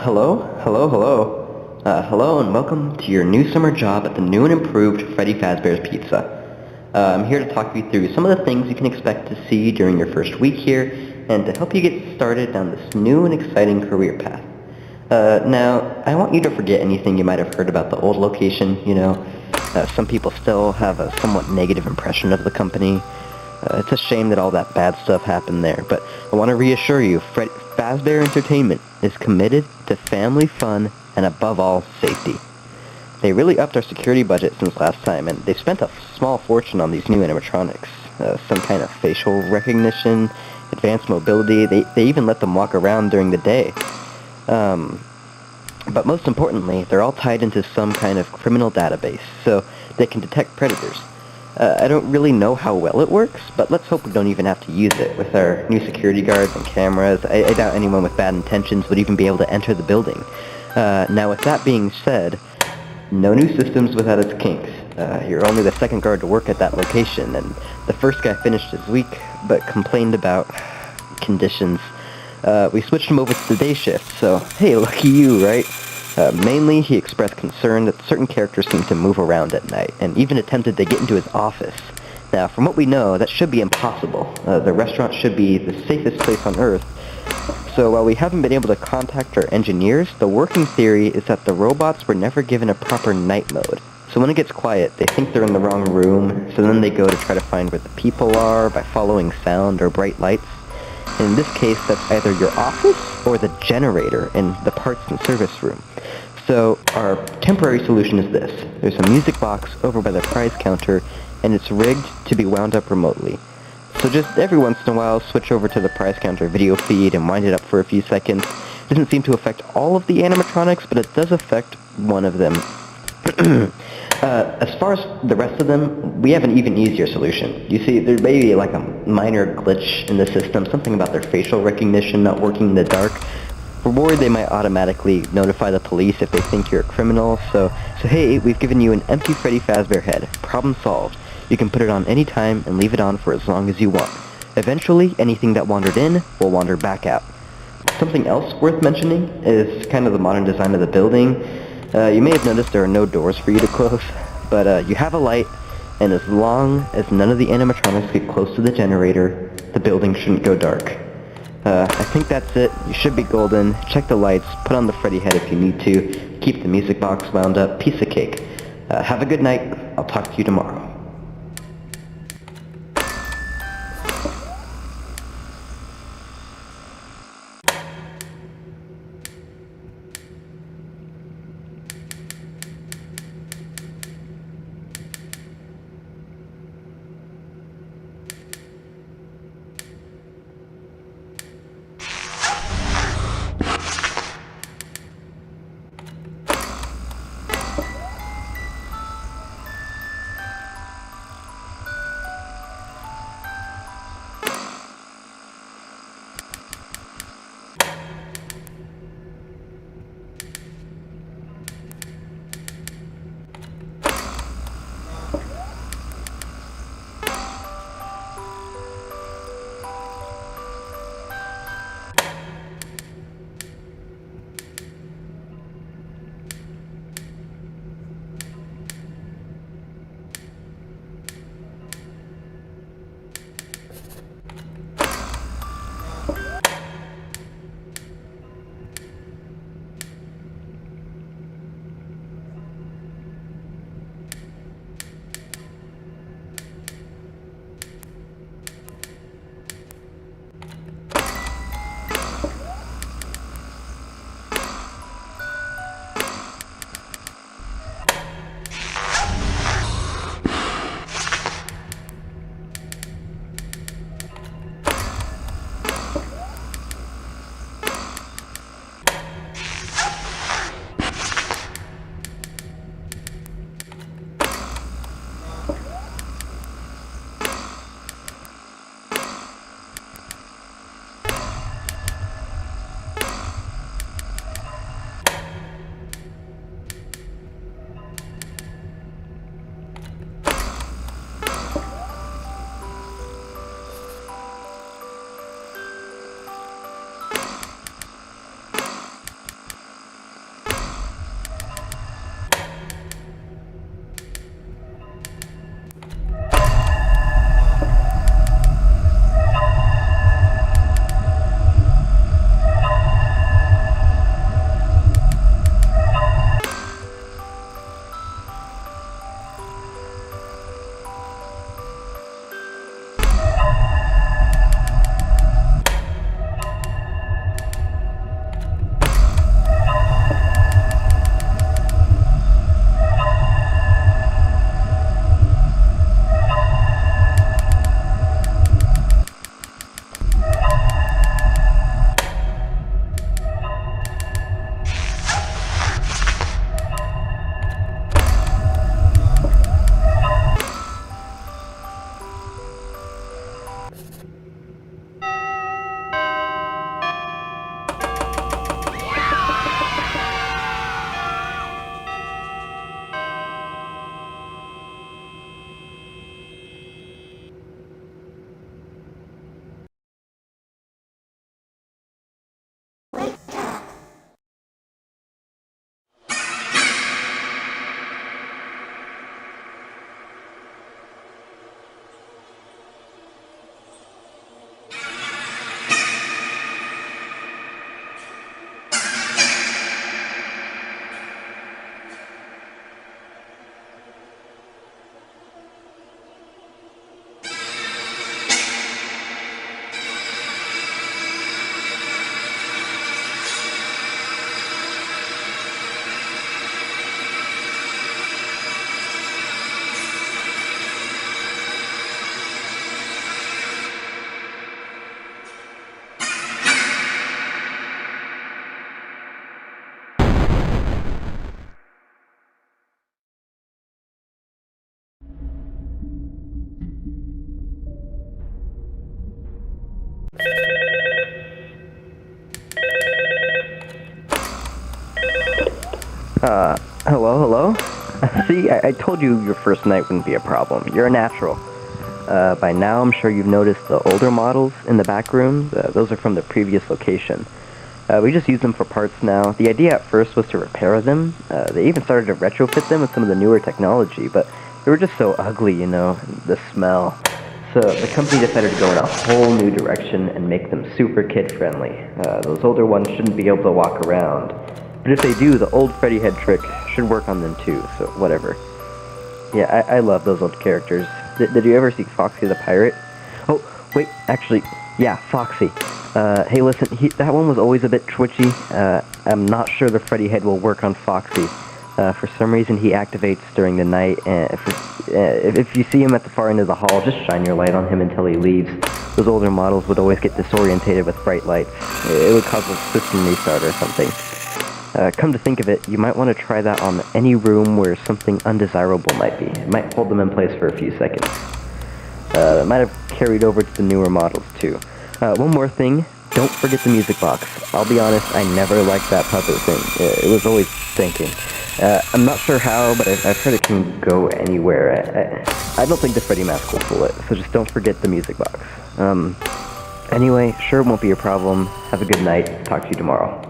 Hello and welcome to your new summer job at the new and improved Freddy Fazbear's Pizza. I'm here to talk you through some of the things you can expect to see during your first week here, and to help you get started down this new and exciting career path. Now, I want you to forget anything you might have heard about the old location, some people still have a somewhat negative impression of the company. It's a shame that all that bad stuff happened there, but I want to reassure you, Fazbear Entertainment is committed to family fun and above all, safety. They really upped our security budget since last time, and they've spent a small fortune on these new animatronics. Some kind of facial recognition, advanced mobility, they even let them walk around during the day. But most importantly, they're all tied into some kind of criminal database, so they can detect predators. I don't really know how well it works, but let's hope we don't even have to use it. With our new security guards and cameras, I doubt anyone with bad intentions would even be able to enter the building. Now with that being said, no new systems without its kinks. You're only the second guard to work at that location, and the first guy finished his week, but complained about conditions. We switched him over to the day shift, so hey, lucky you, right? Mainly, he expressed concern that certain characters seem to move around at night, and even attempted to get into his office. Now, from what we know, that should be impossible. The restaurant should be the safest place on Earth. So while we haven't been able to contact our engineers, the working theory is that the robots were never given a proper night mode. So when it gets quiet, they think they're in the wrong room, so then they go to try to find where the people are by following sound or bright lights. In this case, that's either your office or the generator in the parts and service room. So our temporary solution is this. There's a music box over by the prize counter, and it's rigged to be wound up remotely. So just every once in a while, switch over to the prize counter video feed and wind it up for a few seconds. It doesn't seem to affect all of the animatronics, but it does affect one of them. As far as the rest of them, we have an even easier solution. You see, there may be like a minor glitch in the system, something about their facial recognition not working in the dark. We're worried they might automatically notify the police if they think you're a criminal, so hey, we've given you an empty Freddy Fazbear head. Problem solved. You can put it on any time and leave it on for as long as you want. Eventually, anything that wandered in will wander back out. Something else worth mentioning is kind of the modern design of the building. You may have noticed there are no doors for you to close, but you have a light, and as long as none of the animatronics get close to the generator, the building shouldn't go dark. I think that's it. You should be golden. Check the lights, put on the Freddy head if you need to, keep the music box wound up, piece of cake. Have a good night. I'll talk to you tomorrow. Hello? See, I told you your first night wouldn't be a problem. You're a natural. By now, I'm sure you've noticed the older models in the back room. Those are from the previous location. We just use them for parts now. The idea at first was to repair them. They even started to retrofit them with some of the newer technology, but they were just so ugly, you know, the smell. So the company decided to go in a whole new direction and make them super kid-friendly. Those older ones shouldn't be able to walk around. But if they do, the old Freddy head trick should work on them too, so whatever. Yeah, I love those old characters. Did you ever see Foxy the Pirate? Oh, wait, actually, yeah, Foxy. Hey, listen, that one was always a bit twitchy. I'm not sure the Freddy head will work on Foxy. For some reason, he activates during the night, and if you see him at the far end of the hall, just shine your light on him until he leaves. Those older models would always get disorientated with bright lights. It would cause a system restart or something. Come to think of it, you might want to try that on any room where something undesirable might be. It might hold them in place for a few seconds. It might have carried over to the newer models too. One more thing, don't forget the music box. I'll be honest, I never liked that puppet thing. It was always stinking. I'm not sure how, but I've heard it can go anywhere. I don't think the Freddy mask will pull it, so just don't forget the music box. Anyway, sure it won't be a problem. Have a good night. Talk to you tomorrow.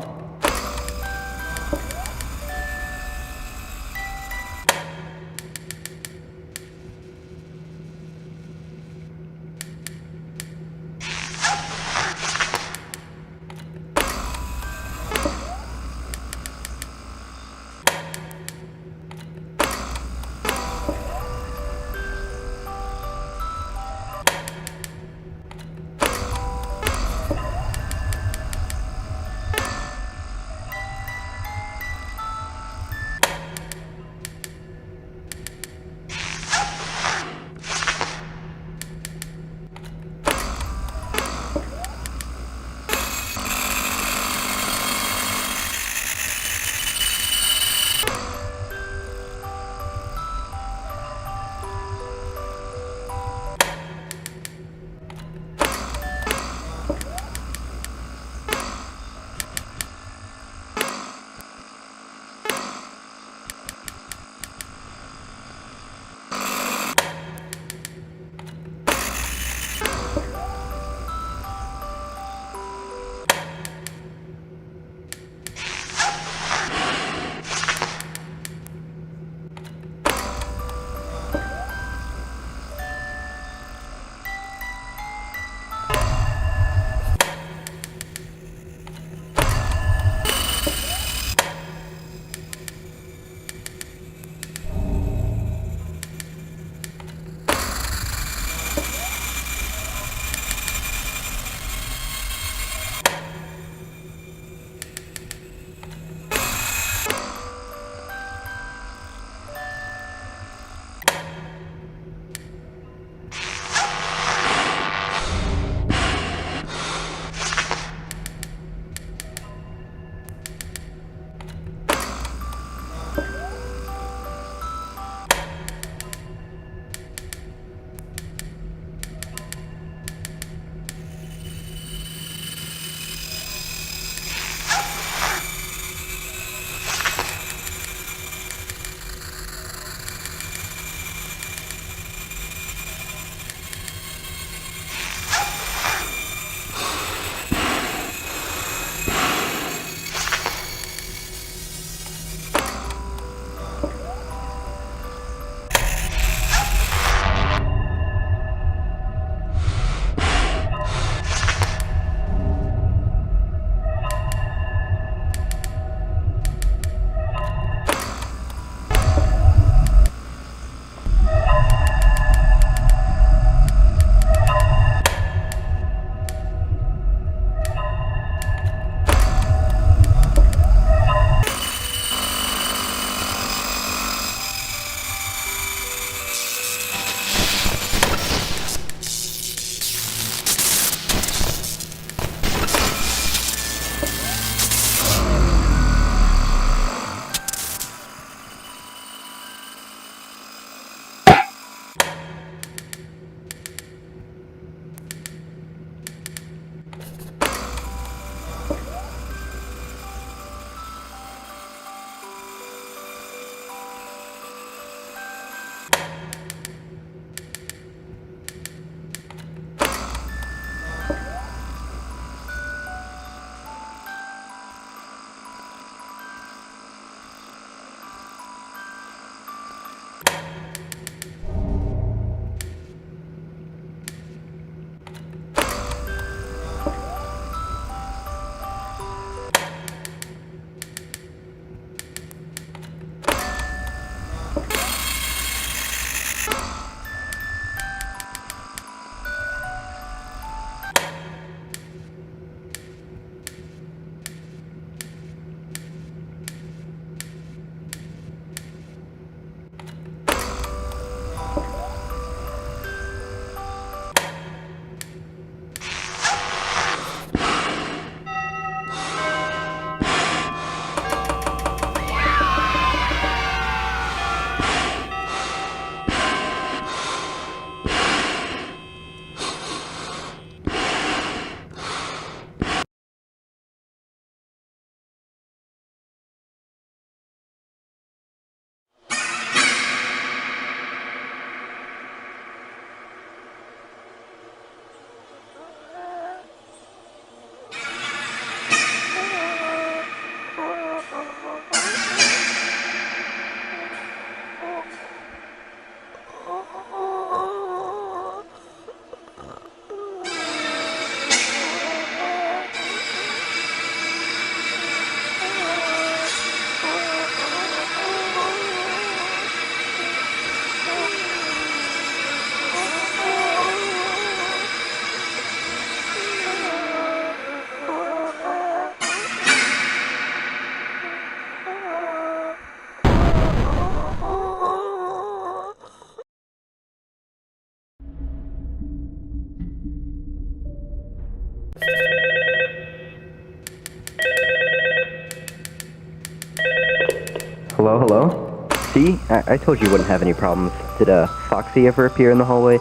Hello, hello? See? I told you wouldn't have any problems. Did, Foxy ever appear in the hallway?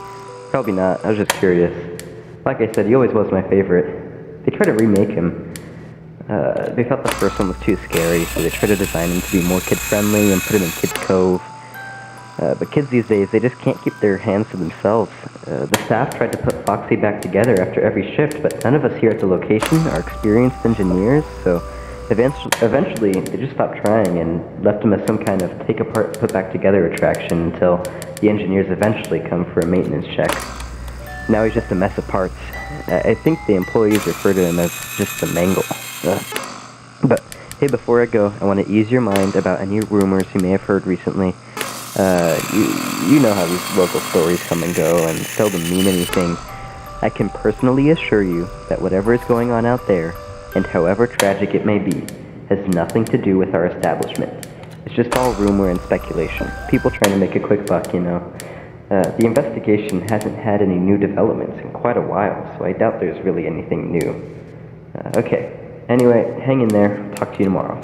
Probably not. I was just curious. Like I said, he always was my favorite. They tried to remake him. They thought the first one was too scary, so they tried to design him to be more kid-friendly and put him in Kids Cove. But kids these days, they just can't keep their hands to themselves. The staff tried to put Foxy back together after every shift, but none of us here at the location are experienced engineers, so eventually they just stopped trying and left him as some kind of take-apart, put-back-together attraction until the engineers eventually come for a maintenance check. Now he's just a mess of parts. I think the employees refer to him as just a mangle. But hey, before I go, I want to ease your mind about any rumors you may have heard recently. You know how these local stories come and go and seldom mean anything. I can personally assure you that whatever is going on out there, and however tragic it may be, has nothing to do with our establishment. It's just all rumor and speculation. People trying to make a quick buck, you know. The investigation hasn't had any new developments in quite a while, so I doubt there's really anything new. Okay. Anyway, hang in there. Talk to you tomorrow.